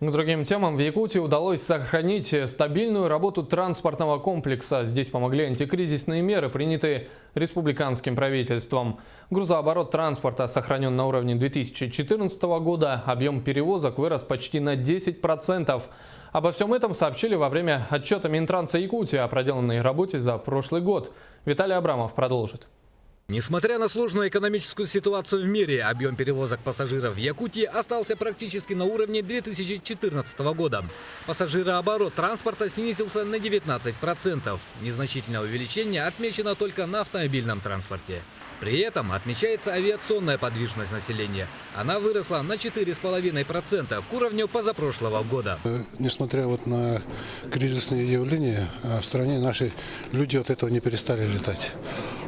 К другим темам, в Якутии удалось сохранить стабильную работу транспортного комплекса. Здесь помогли антикризисные меры, принятые республиканским правительством. Грузооборот транспорта сохранен на уровне 2014 года. Объем перевозок вырос почти на 10%. Обо всем этом сообщили во время отчета Минтранса Якутии о проделанной работе за прошлый год. Виталий Абрамов продолжит. Несмотря на сложную экономическую ситуацию в мире, объем перевозок пассажиров в Якутии остался практически на уровне 2014 года. Пассажирооборот транспорта снизился на 19%. Незначительное увеличение отмечено только на автомобильном транспорте. При этом отмечается авиационная подвижность населения. Она выросла на 4,5% к уровню позапрошлого года. Несмотря на кризисные явления, в стране наши люди от этого не перестали летать.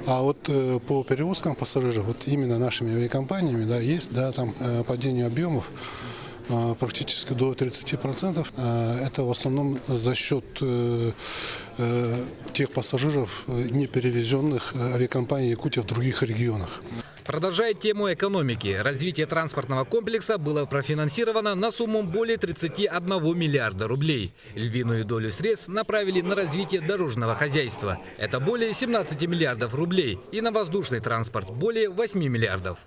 А по перевозкам пассажиров, именно нашими авиакомпаниями, есть там падение объемов практически до 30%. Это в основном за счет тех пассажиров, не перевезенных авиакомпанией Якутии в других регионах. Продолжая тему экономики, развитие транспортного комплекса было профинансировано на сумму более 31 миллиарда рублей. Львиную долю средств направили на развитие дорожного хозяйства. Это более 17 миллиардов рублей. И на воздушный транспорт более 8 миллиардов.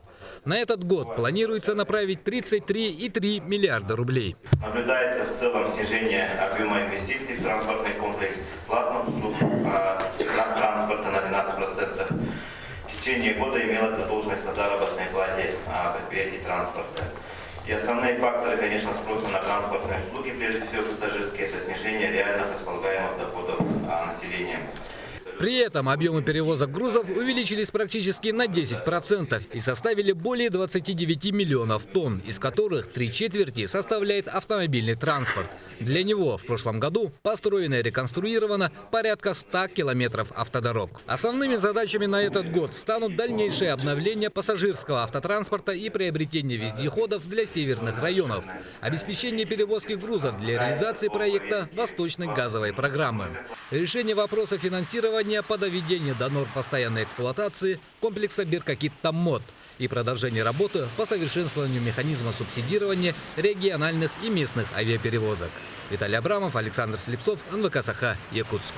На этот год планируется направить 33,3 миллиарда рублей. Наблюдается в целом снижение объема инвестиций в транспортный комплекс платных услуг транспорта на 12%. В течение года имелась задолженность по заработной плате предприятий транспорта. И основные факторы, конечно, спроса на транспортные услуги, прежде всего пассажирские, это снижение реальных располагаемых доходов населения. При этом объемы перевозок грузов увеличились практически на 10% и составили более 29 миллионов тонн, из которых 3/4 составляет автомобильный транспорт. Для него в прошлом году построено и реконструировано порядка 100 километров автодорог. Основными задачами на этот год станут дальнейшее обновление пассажирского автотранспорта и приобретение вездеходов для северных районов, обеспечение перевозки грузов для реализации проекта Восточной газовой программы, решение вопроса финансирования по доведению до норм постоянной эксплуатации комплекса Беркакит-Томмот и продолжение работы по совершенствованию механизма субсидирования региональных и местных авиаперевозок. Виталий Абрамов, Александр Слепцов, НВК Саха, Якутск.